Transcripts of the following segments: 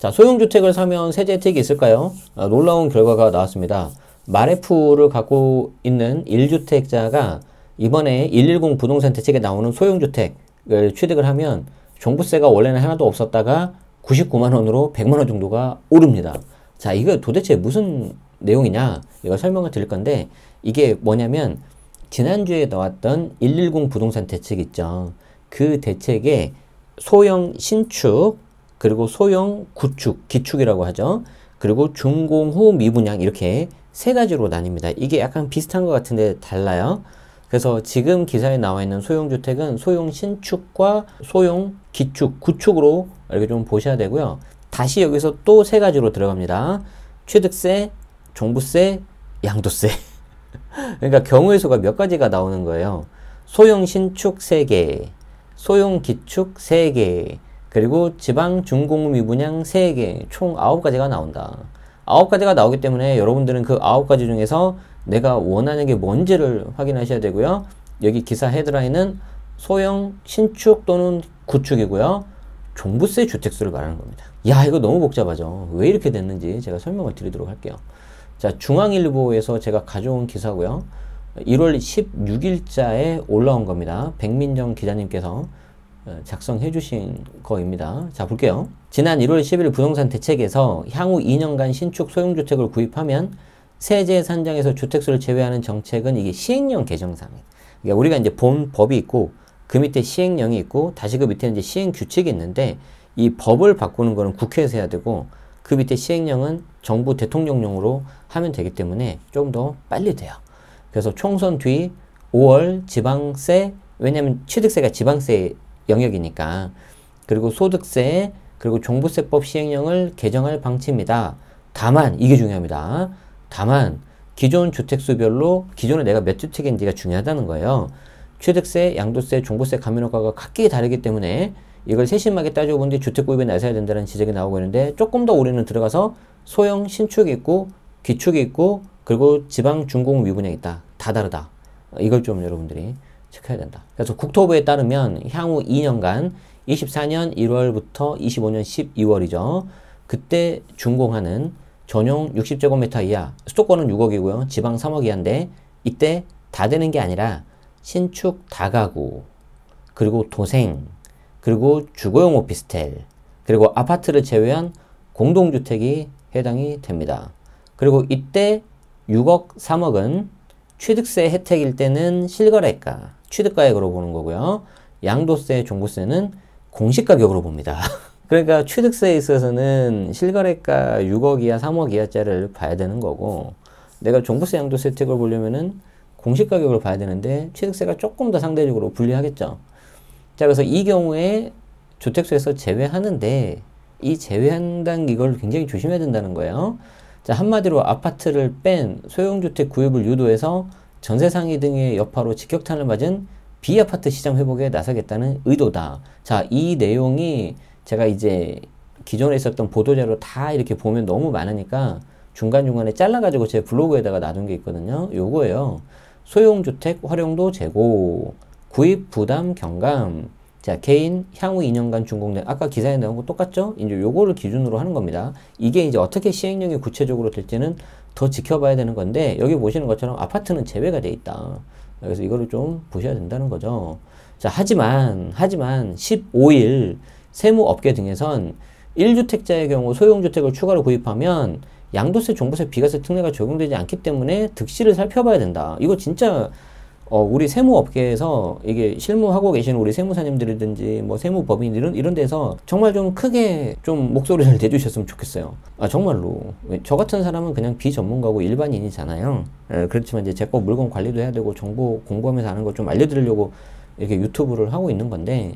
자, 소형주택을 사면 세제 혜택이 있을까요? 놀라운 결과가 나왔습니다. 마레프를 갖고 있는 1주택자가 이번에 110 부동산 대책에 나오는 소형주택을 취득을 하면 종부세가 원래는 하나도 없었다가 99만원으로 100만원 정도가 오릅니다. 자, 이거 도대체 무슨 내용이냐? 이거 설명을 드릴 건데, 이게 뭐냐면 지난주에 나왔던 110 부동산 대책 있죠. 그 대책에 소형 신축, 그리고 소형 구축, 기축이라고 하죠. 그리고 준공후 미분양 이렇게 세 가지로 나뉩니다. 이게 약간 비슷한 것 같은데 달라요. 그래서 지금 기사에 나와 있는 소형주택은 소형 신축과 소형 기축, 구축으로 이렇게 좀 보셔야 되고요. 다시 여기서 또 세 가지로 들어갑니다. 취득세, 종부세, 양도세. 그러니까 경우의 수가 몇 가지가 나오는 거예요. 소형 신축 3개, 소형 기축 3개, 그리고 지방 준공후 미분양 3개, 총 9가지가 나온다. 9가지가 나오기 때문에 여러분들은 그 9가지 중에서 내가 원하는 게 뭔지를 확인하셔야 되고요. 여기 기사 헤드라인은 소형 신축 또는 구축이고요. 종부세 주택수를 말하는 겁니다. 야, 이거 너무 복잡하죠. 왜 이렇게 됐는지 제가 설명을 드리도록 할게요. 자, 중앙일보에서 제가 가져온 기사고요. 1월 16일자에 올라온 겁니다. 백민정 기자님께서 작성해 주신 거입니다. 자, 볼게요. 지난 1월 10일 부동산 대책에서 향후 2년간 신축 소형주택을 구입하면 세제 산정에서 주택수를 제외하는 정책은 이게 시행령 개정상. 그러니까 우리가 이제 본 법이 있고 그 밑에 시행령이 있고 다시 그 밑에 이제 시행 규칙이 있는데 이 법을 바꾸는 거는 국회에서 해야 되고 그 밑에 시행령은 정부 대통령령으로 하면 되기 때문에 좀 더 빨리 돼요. 그래서 총선 뒤 5월 지방세, 왜냐면 취득세가 지방세 영역이니까, 그리고 소득세, 그리고 종부세법 시행령을 개정할 방침이다. 다만 이게 중요합니다. 다만 기존 주택수별로 기존에 내가 몇 주택인지가 중요하다는 거예요. 취득세, 양도세, 종부세 감면효과가 각기 다르기 때문에 이걸 세심하게 따져본 뒤 주택 구입에 나서야 된다는 지적이 나오고 있는데, 조금 더 우리는 들어가서 소형 신축이 있고 기축이 있고 그리고 지방 준공 미분양이 있다. 다 다르다. 이걸 좀 여러분들이 체크해야 된다. 그래서 국토부에 따르면 향후 2년간 24년 1월부터 25년 12월이죠. 그때 준공하는 전용 60제곱미터 이하, 수도권은 6억이고요. 지방 3억 이하인데 이때 다 되는 게 아니라 신축 다가구, 그리고 도생, 그리고 주거용 오피스텔, 그리고 아파트를 제외한 공동주택이 해당이 됩니다. 그리고 이때 6억, 3억은 취득세 혜택일 때는 실거래가, 취득가액으로 보는 거고요. 양도세, 종부세는 공시가격으로 봅니다. 그러니까 취득세에 있어서는 실거래가 6억 이하, 3억 이하짜리를 봐야 되는 거고, 내가 종부세, 양도세 혜택을 보려면은 공시가격을 봐야 되는데 취득세가 조금 더 상대적으로 불리하겠죠. 자, 그래서 이 경우에 주택수에서 제외하는데, 이 제외한다는 이걸 굉장히 조심해야 된다는 거예요. 자, 한마디로 아파트를 뺀 소형주택 구입을 유도해서 전세 상위 등의 여파로 직격탄을 맞은 비아파트 시장 회복에 나서겠다는 의도다. 자, 이 내용이 제가 이제 기존에 있었던 보도자료 다 이렇게 보면 너무 많으니까 중간중간에 잘라가지고 제 블로그에다가 놔둔 게 있거든요. 요거예요. 소형주택 활용도 제고, 구입 부담 경감, 자, 개인 향후 2년간 준공된, 아까 기사에 나온 거 똑같죠? 이제 요거를 기준으로 하는 겁니다. 이게 이제 어떻게 시행령이 구체적으로 될지는 더 지켜봐야 되는 건데, 여기 보시는 것처럼 아파트는 제외가 돼 있다. 그래서 이거를 좀 보셔야 된다는 거죠. 자, 하지만 15일 세무업계 등에선 1주택자의 경우 소형주택을 추가로 구입하면 양도세, 종부세, 비과세 특례가 적용되지 않기 때문에 득실을 살펴봐야 된다. 이거 진짜 우리 세무업계에서 이게 실무하고 계시는 우리 세무사님들이든지 뭐 세무법인 이런 데서 정말 좀 크게 좀 목소리를 내주셨으면 좋겠어요. 아, 정말로. 저 같은 사람은 그냥 비전문가고 일반인이잖아요. 그렇지만 이제 제 거 물건 관리도 해야 되고 정보 공부하면서 하는 거 좀 알려드리려고 이렇게 유튜브를 하고 있는 건데,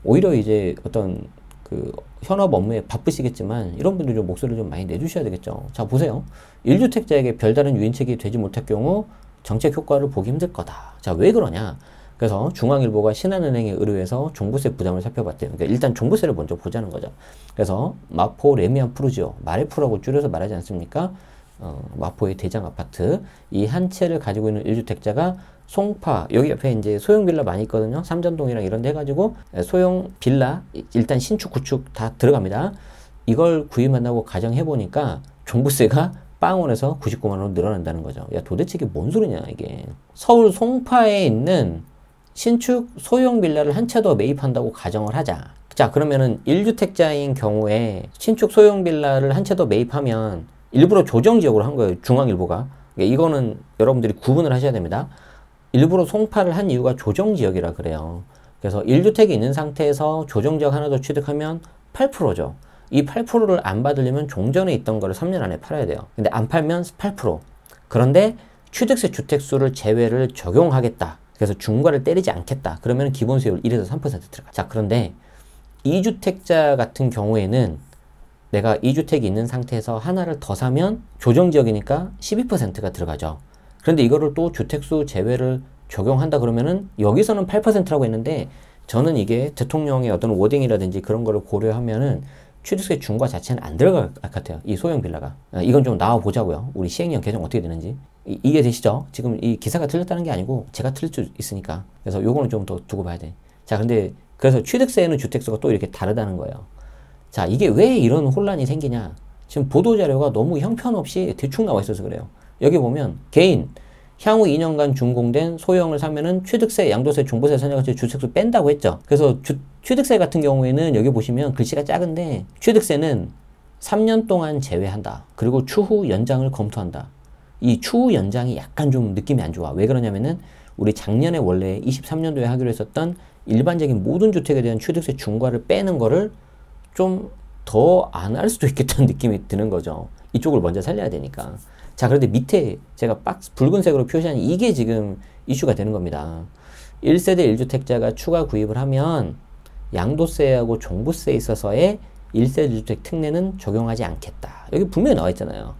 오히려 이제 어떤 그 현업 업무에 바쁘시겠지만 이런 분들 좀 목소리를 좀 많이 내주셔야 되겠죠. 자, 보세요. 1주택자에게 별다른 유인책이 되지 못할 경우 정책 효과를 보기 힘들 거다. 자, 왜 그러냐? 그래서 중앙일보가 신한은행에 의뢰해서 종부세 부담을 살펴봤대요. 그러니까 일단 종부세를 먼저 보자는 거죠. 그래서 마포 레미안 푸르지오, 마레프라고 줄여서 말하지 않습니까? 마포의 대장 아파트, 이 한 채를 가지고 있는 1주택자가 송파, 여기 옆에 이제 소형 빌라 많이 있거든요. 삼전동이랑 이런 데 해가지고 소형 빌라, 일단 신축, 구축 다 들어갑니다. 이걸 구입한다고 가정해보니까 종부세가 빵원에서 99만 원으로 늘어난다는 거죠. 야, 도대체 이게 뭔 소리냐, 이게. 서울 송파에 있는 신축 소형 빌라를 한 채 더 매입한다고 가정을 하자. 자, 그러면은 1주택자인 경우에 신축 소형 빌라를 한 채 더 매입하면 일부러 조정지역으로 한 거예요. 중앙일보가. 이거는 여러분들이 구분을 하셔야 됩니다. 일부러 송파를 한 이유가 조정지역이라 그래요. 그래서 1주택이 있는 상태에서 조정지역 하나 더 취득하면 8%죠. 이 8%를 안 받으려면 종전에 있던 거를 3년 안에 팔아야 돼요. 근데 안 팔면 8%. 그런데 취득세 주택수를 제외를 적용하겠다. 그래서 중과를 때리지 않겠다. 그러면 기본세율 1에서 3% 들어가. 자, 그런데 2주택자 같은 경우에는 내가 2주택이 있는 상태에서 하나를 더 사면 조정지역이니까 12%가 들어가죠. 그런데 이거를 또 주택수 제외를 적용한다 그러면은 여기서는 8%라고 했는데 저는 이게 대통령의 어떤 워딩이라든지 그런 거를 고려하면은 취득세 중과 자체는 안 들어갈 것 같아요. 이 소형 빌라가. 이건 좀 나와 보자고요. 우리 시행령 개정 어떻게 되는지. 이해되시죠? 지금 이 기사가 틀렸다는 게 아니고 제가 틀릴 수 있으니까. 그래서 요거는 좀 더 두고 봐야 돼. 자, 근데 그래서 취득세에는 주택수가 또 이렇게 다르다는 거예요. 자, 이게 왜 이런 혼란이 생기냐? 지금 보도자료가 너무 형편없이 대충 나와 있어서 그래요. 여기 보면 개인 향후 2년간 준공된 소형을 사면은 취득세, 양도세, 종부세, 선정세, 주택수 뺀다고 했죠. 그래서 취득세 같은 경우에는 여기 보시면 글씨가 작은데 취득세는 3년 동안 제외한다. 그리고 추후 연장을 검토한다. 이 추후 연장이 약간 좀 느낌이 안 좋아. 왜 그러냐면은 우리 작년에 원래 23년도에 하기로 했었던 일반적인 모든 주택에 대한 취득세 중과를 빼는 거를 좀 더 안 할 수도 있겠다는 느낌이 드는 거죠. 이쪽을 먼저 살려야 되니까. 자, 그런데 밑에 제가 붉은색으로 표시한 이게 지금 이슈가 되는 겁니다. 1세대 1주택자가 추가 구입을 하면 양도세하고 종부세에 있어서의 1세대 1주택 특례는 적용하지 않겠다. 여기 분명히 나와 있잖아요.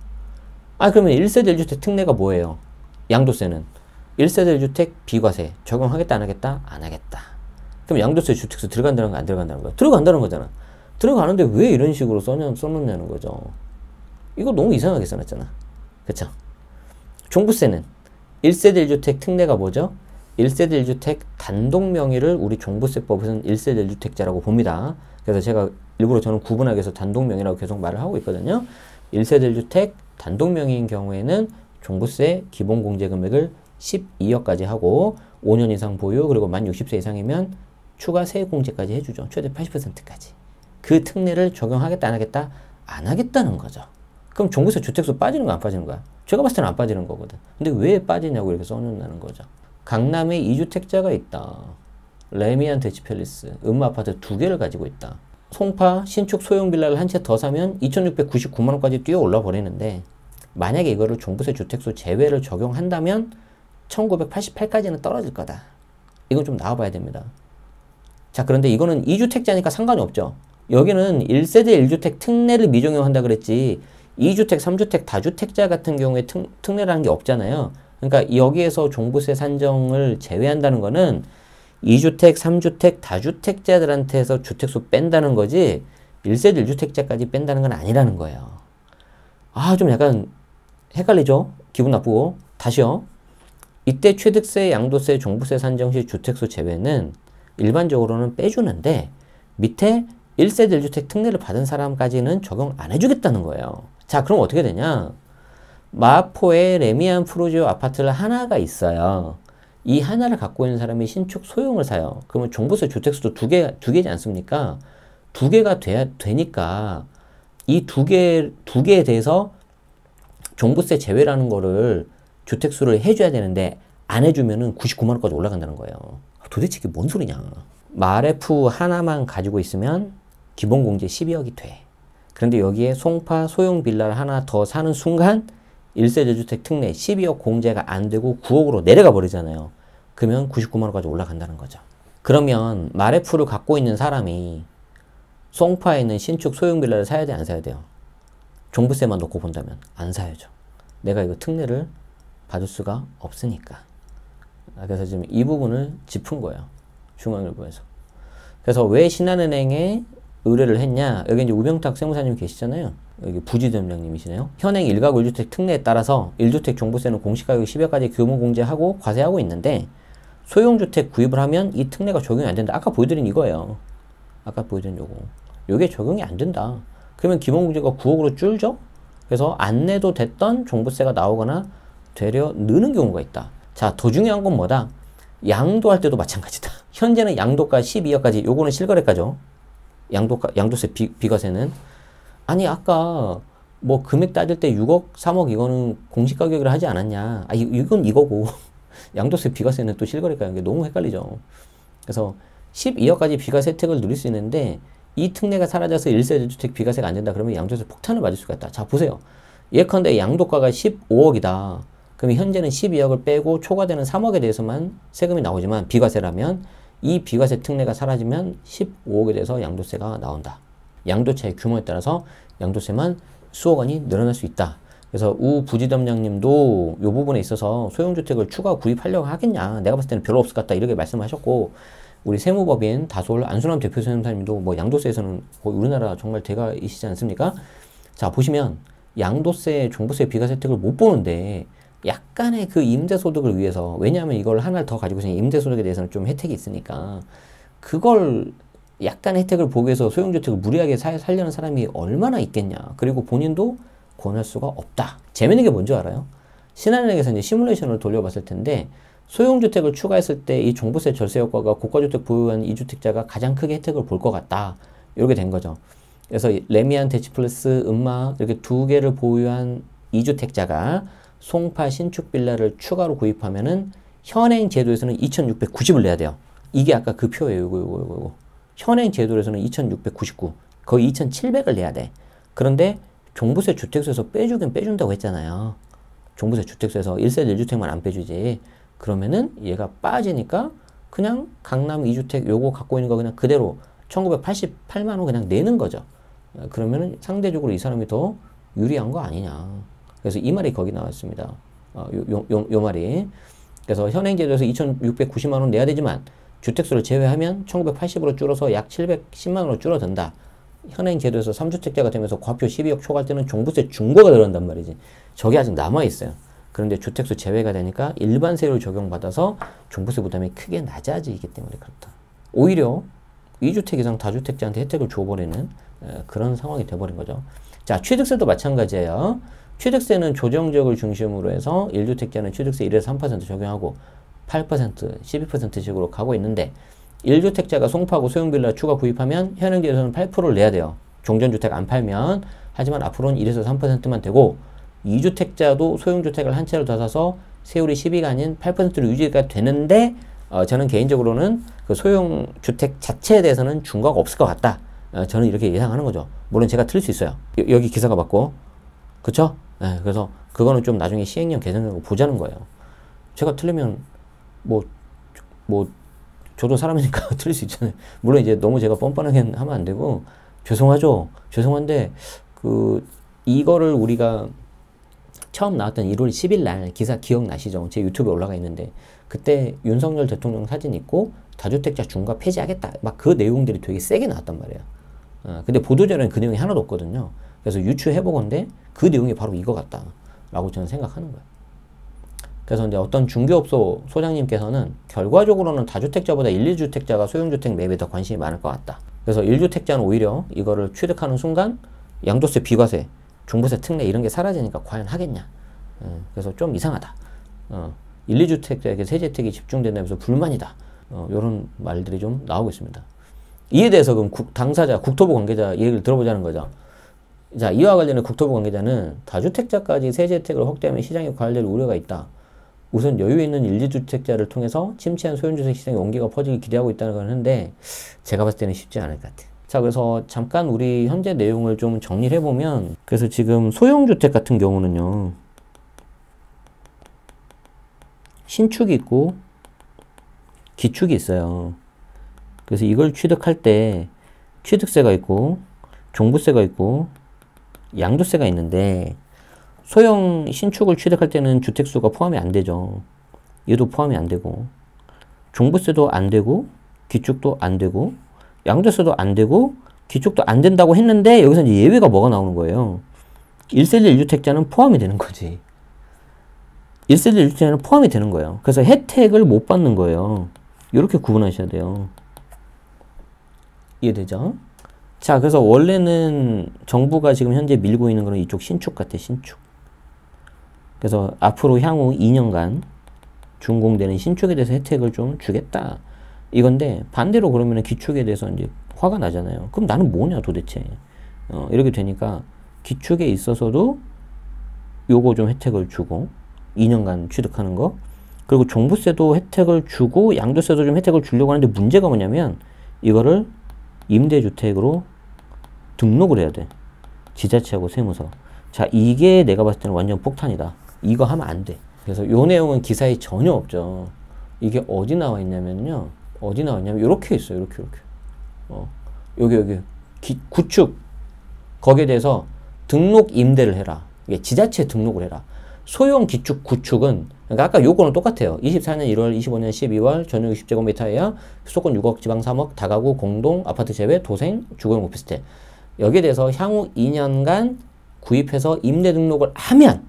아, 그러면 1세대 1주택 특례가 뭐예요? 양도세는 1세대 1주택 비과세 적용하겠다 안 하겠다? 안 하겠다. 그럼 양도세 주택수 들어간다는 거 안 들어간다는 거야? 들어간다는 거잖아. 들어가는데 왜 이런 식으로 써놓냐는 거죠. 이거 너무 이상하게 써놨잖아. 그쵸? 종부세는 1세대 1주택 특례가 뭐죠? 1세대 1주택 단독 명의를 우리 종부세법에서는 1세대 1주택자라고 봅니다. 그래서 제가 일부러 저는 구분하기 위해서 단독 명의라고 계속 말을 하고 있거든요. 1세대 1주택 단독 명의인 경우에는 종부세 기본 공제 금액을 12억까지 하고 5년 이상 보유 그리고 만 60세 이상이면 추가 세액 공제까지 해주죠. 최대 80%까지. 그 특례를 적용하겠다 안 하겠다? 안 하겠다는 거죠. 그럼 종부세 주택수 빠지는 거 안 빠지는 거야? 제가 봤을 때는 안 빠지는 거거든. 근데 왜 빠지냐고 이렇게 써놓는다는 거죠. 강남에 2주택자가 있다. 레미안 대치팰리스, 음마아파트 2개를 가지고 있다. 송파 신축 소형 빌라를 한 채 더 사면 2,699만 원까지 뛰어 올라 버리는데 만약에 이거를 종부세 주택수 제외를 적용한다면 1988까지는 떨어질 거다. 이건 좀 나와봐야 됩니다. 자, 그런데 이거는 2주택자니까 상관이 없죠. 여기는 1세대 1주택 특례를 미적용한다 그랬지 2주택, 3주택, 다주택자 같은 경우에 특례라는 게 없잖아요. 그러니까 여기에서 종부세 산정을 제외한다는 거는 2주택, 3주택, 다주택자들한테서 주택수 뺀다는 거지 1세대 1주택자까지 뺀다는 건 아니라는 거예요. 아, 좀 약간 헷갈리죠? 기분 나쁘고. 다시요. 이때 취득세, 양도세, 종부세 산정 시 주택수 제외는 일반적으로는 빼주는데 밑에 1세대 1주택 특례를 받은 사람까지는 적용 안 해주겠다는 거예요. 자, 그럼 어떻게 되냐? 마포에 레미안 프루지오 아파트를 하나가 있어요. 이 하나를 갖고 있는 사람이 신축 소형을 사요. 그러면 종부세 주택수도 두 개지 않습니까? 2개가 되니까 이 두 개에 대해서 종부세 제외라는 거를 주택수를 해줘야 되는데 안 해주면은 99만 원까지 올라간다는 거예요. 도대체 이게 뭔 소리냐? 마레프 하나만 가지고 있으면 기본공제 12억이 돼. 그런데 여기에 송파 소형 빌라를 하나 더 사는 순간 1세대 주택 특례 12억 공제가 안 되고 9억으로 내려가 버리잖아요. 그러면 99만 원까지 올라간다는 거죠. 그러면 마레프를 갖고 있는 사람이 송파에 있는 신축 소형 빌라를 사야 돼, 안 사야 돼요? 종부세만 놓고 본다면 안 사야죠. 내가 이거 특례를 받을 수가 없으니까. 그래서 지금 이 부분을 짚은 거예요. 중앙일보에서. 그래서 왜 신한은행에 의뢰를 했냐. 여기 이제 우병탁 세무사님 계시잖아요. 여기 부지점장님이시네요. 현행 1가구 1주택 특례에 따라서 1주택 종부세는 공시가격 10억까지 규모 공제하고 과세하고 있는데 소형주택 구입을 하면 이 특례가 적용이 안 된다. 아까 보여드린 이거예요. 아까 보여드린 요거. 요게 적용이 안 된다. 그러면 기본공제가 9억으로 줄죠? 그래서 안 내도 됐던 종부세가 나오거나 되려 느는 경우가 있다. 자, 더 중요한 건 뭐다? 양도할 때도 마찬가지다. 현재는 양도가 12억까지, 요거는 실거래가죠. 양도세 비과세는. 아니, 아까 뭐 금액 따질 때 6억, 3억 이거는 공시가격을 하지 않았냐. 아, 이건 이거고. 양도세 비과세는 또 실거래가인 게 너무 헷갈리죠. 그래서 12억까지 비과세 혜택을 누릴 수 있는데 이 특례가 사라져서 1세대 주택 비과세가 안 된다. 그러면 양도세 폭탄을 맞을 수가 있다. 자, 보세요. 예컨대 양도가가 15억이다. 그럼 현재는 12억을 빼고 초과되는 3억에 대해서만 세금이 나오지만 비과세라면 이 비과세 특례가 사라지면 15억에 대해서 양도세가 나온다. 양도차의 규모에 따라서 양도세만 수억 원이 늘어날 수 있다. 그래서 우 부지점장님도 이 부분에 있어서 소형주택을 추가 구입하려고 하겠냐. 내가 봤을 때는 별로 없을 것 같다. 이렇게 말씀하셨고, 우리 세무법인 다솔 안순남 대표선생님도 뭐 양도세에서는 거의 우리나라 정말 대가이시지 않습니까? 자, 보시면 양도세, 종부세 비과세 혜택을 못 보는데 약간의 그 임대소득을 위해서, 왜냐하면 이걸 하나를 더 가지고 있으니 임대소득에 대해서는 좀 혜택이 있으니까 그걸 약간의 혜택을 보기 위해서 소형주택을 무리하게 살려는 사람이 얼마나 있겠냐. 그리고 본인도 권할 수가 없다. 재밌는 게 뭔지 알아요? 신한은행에서 이제 시뮬레이션을 돌려봤을 텐데 소형주택을 추가했을 때 이 종부세 절세 효과가 고가주택 보유한 2주택자가 가장 크게 혜택을 볼 것 같다. 이렇게 된 거죠. 그래서 레미안, 대치플러스, 음마 이렇게 두 개를 보유한 2주택자가 송파 신축 빌라를 추가로 구입하면은 현행 제도에서는 2,690을 내야 돼요. 이게 아까 그 표예요. 이거. 현행 제도에서는 2,699, 거의 2,700을 내야 돼. 그런데 종부세 주택수에서 빼주긴 빼준다고 했잖아요. 종부세 주택수에서 1세대 1주택만 안 빼주지. 그러면은 얘가 빠지니까 그냥 강남 2주택 요거 갖고 있는 거 그냥 그대로 1988만 원 그냥 내는 거죠. 그러면은 상대적으로 이 사람이 더 유리한 거 아니냐. 그래서 이 말이 거기 나왔습니다. 요 말이. 그래서 현행 제도에서 2,690만 원 내야 되지만 주택수를 제외하면 1980으로 줄어서 약 710만 원으로 줄어든다. 현행 제도에서 3주택자가 되면서 과표 12억 초과할 때는 종부세 중과가 들어간단 말이지. 저게 아직 남아있어요. 그런데 주택수 제외가 되니까 일반 세율 적용받아서 종부세 부담이 크게 낮아지기 때문에 그렇다. 오히려 2주택 이상 다주택자한테 혜택을 줘버리는 그런 상황이 돼버린 거죠. 자, 취득세도 마찬가지예요. 취득세는 조정지역을 중심으로 해서 1주택자는 취득세 1에서 3% 적용하고 8%, 12%식으로 가고 있는데 1주택자가 송파구 소형빌라 추가 구입하면 현행제에서는 8%를 내야 돼요. 종전주택 안 팔면. 하지만 앞으로는 1에서 3%만 되고 2주택자도 소형주택을 한 채를 더 사서 세율이 12가 아닌 8%로 유지가 되는데 저는 개인적으로는 그 소형주택 자체에 대해서는 중과가 없을 것 같다. 저는 이렇게 예상하는 거죠. 물론 제가 틀릴 수 있어요. 여기 기사가 맞고. 그쵸? 네, 그래서 그거는 좀 나중에 시행령 개정하고 보자는 거예요. 제가 틀리면 저도 사람이니까 틀릴 수 있잖아요. 물론 이제 너무 제가 뻔뻔하게 하면 안 되고, 죄송하죠. 죄송한데, 이거를 우리가 처음 나왔던 1월 10일 날 기사 기억나시죠? 제 유튜브에 올라가 있는데, 그때 윤석열 대통령 사진 있고, 다주택자 중과 폐지하겠다. 막 그 내용들이 되게 세게 나왔단 말이에요. 근데 보도자료는 그 내용이 하나도 없거든요. 그래서 유추해보건데, 그 내용이 바로 이거 같다. 라고 저는 생각하는 거예요. 그래서 이제 어떤 중개업소 소장님께서는 결과적으로는 다주택자보다 1, 2주택자가 소형주택 매입에 더 관심이 많을 것 같다. 그래서 1주택자는 오히려 이거를 취득하는 순간 양도세, 비과세, 종부세 특례 이런 게 사라지니까 과연 하겠냐. 그래서 좀 이상하다. 1, 2주택자에게 세제 혜택이 집중된다면서 불만이다. 이런 말들이 좀 나오고 있습니다. 이에 대해서 그럼 당사자, 국토부 관계자 얘기를 들어보자는 거죠. 자, 이와 관련해 국토부 관계자는 다주택자까지 세제 혜택을 확대하면 시장에 과열될 우려가 있다. 우선 여유 있는 1, 2주택자를 통해서 침체한 소형주택 시장에 온기가 퍼지길 기대하고 있다는 건 하는데 제가 봤을 때는 쉽지 않을 것 같아요. 자, 그래서 잠깐 우리 현재 내용을 좀 정리를 해보면, 그래서 지금 소형주택 같은 경우는요, 신축이 있고 기축이 있어요. 그래서 이걸 취득할 때 취득세가 있고 종부세가 있고 양도세가 있는데, 소형 신축을 취득할 때는 주택수가 포함이 안 되죠. 얘도 포함이 안 되고, 종부세도 안 되고, 기축도 안 되고, 양도세도 안 되고, 기축도 안 된다고 했는데, 여기서 이제 예외가 뭐가 나오는 거예요? 1세대 1주택자는 포함이 되는 거지. 1세대 1주택자는 포함이 되는 거예요. 그래서 혜택을 못 받는 거예요. 이렇게 구분하셔야 돼요. 이해되죠? 자, 그래서 원래는 정부가 지금 현재 밀고 있는 거는 이쪽 신축 같아, 신축. 그래서 앞으로 향후 2년간 준공되는 신축에 대해서 혜택을 좀 주겠다. 이건데 반대로 그러면 기축에 대해서 이제 화가 나잖아요. 그럼 나는 뭐냐 도대체. 이렇게 되니까 기축에 있어서도 요거 좀 혜택을 주고 2년간 취득하는 거. 그리고 종부세도 혜택을 주고 양도세도 좀 혜택을 주려고 하는데 문제가 뭐냐면 이거를 임대주택으로 등록을 해야 돼. 지자체하고 세무서. 자, 이게 내가 봤을 때는 완전 폭탄이다. 이거 하면 안 돼. 그래서 요 내용은 기사에 전혀 없죠. 이게 어디 나와 있냐면요. 어디 나와 있냐면 이렇게 있어요. 이렇게. 여기 구축. 거기에 대해서 등록 임대를 해라. 이게 지자체 등록을 해라. 소형 기축 구축은 그러니까 아까 요거는 똑같아요. 24년 1월, 25년 12월 전용 60제곱미터에야 수도권 6억, 지방 3억, 다가구, 공동, 아파트 제외, 도생, 주거용 오피스텔. 여기에 대해서 향후 2년간 구입해서 임대 등록을 하면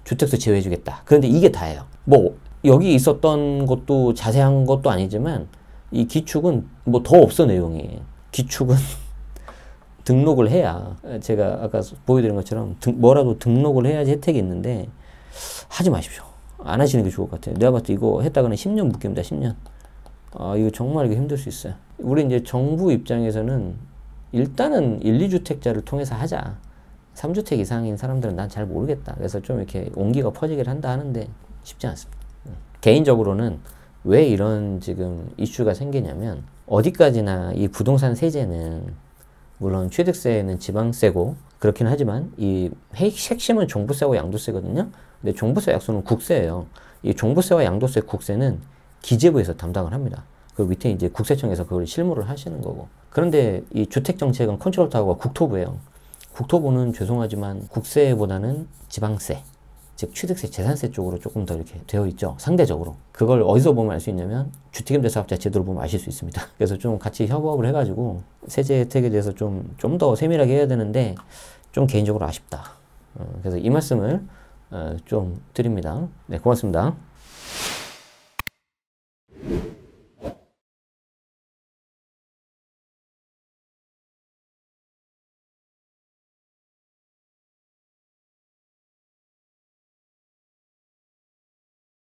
주택수 제외해주겠다. 그런데 이게 다예요. 뭐 여기 있었던 것도 자세한 것도 아니지만 이 기축은 뭐 더 없어 내용이. 기축은 등록을 해야 제가 아까 보여드린 것처럼 뭐라도 등록을 해야지 혜택이 있는데 하지 마십시오. 안 하시는 게 좋을 것 같아요. 내가 봤을 때 이거 했다가는 10년 묶입니다. 10년. 아, 이거 정말 이거 힘들 수 있어요. 우리 이제 정부 입장에서는 일단은 1, 2주택자를 통해서 하자. 3주택 이상인 사람들은 난 잘 모르겠다. 그래서 좀 이렇게 온기가 퍼지기를 한다 하는데 쉽지 않습니다. 개인적으로는 왜 이런 지금 이슈가 생기냐면 어디까지나 이 부동산 세제는 물론 취득세는 지방세고 그렇긴 하지만 이 핵심은 종부세와 양도세거든요. 근데 종부세 약소는 국세예요. 이 종부세와 양도세 국세는 기재부에서 담당을 합니다. 그 밑에 이제 국세청에서 그걸 실무를 하시는 거고. 그런데 이 주택정책은 컨트롤타워가 국토부예요. 국토부는 죄송하지만 국세보다는 지방세, 즉 취득세, 재산세 쪽으로 조금 더 이렇게 되어 있죠. 상대적으로. 그걸 어디서 보면 알 수 있냐면 주택임대사업자 제도를 보면 아실 수 있습니다. 그래서 좀 같이 협업을 해가지고 세제 혜택에 대해서 좀 더 세밀하게 해야 되는데 좀 개인적으로 아쉽다. 그래서 이 말씀을 좀 드립니다. 네, 고맙습니다.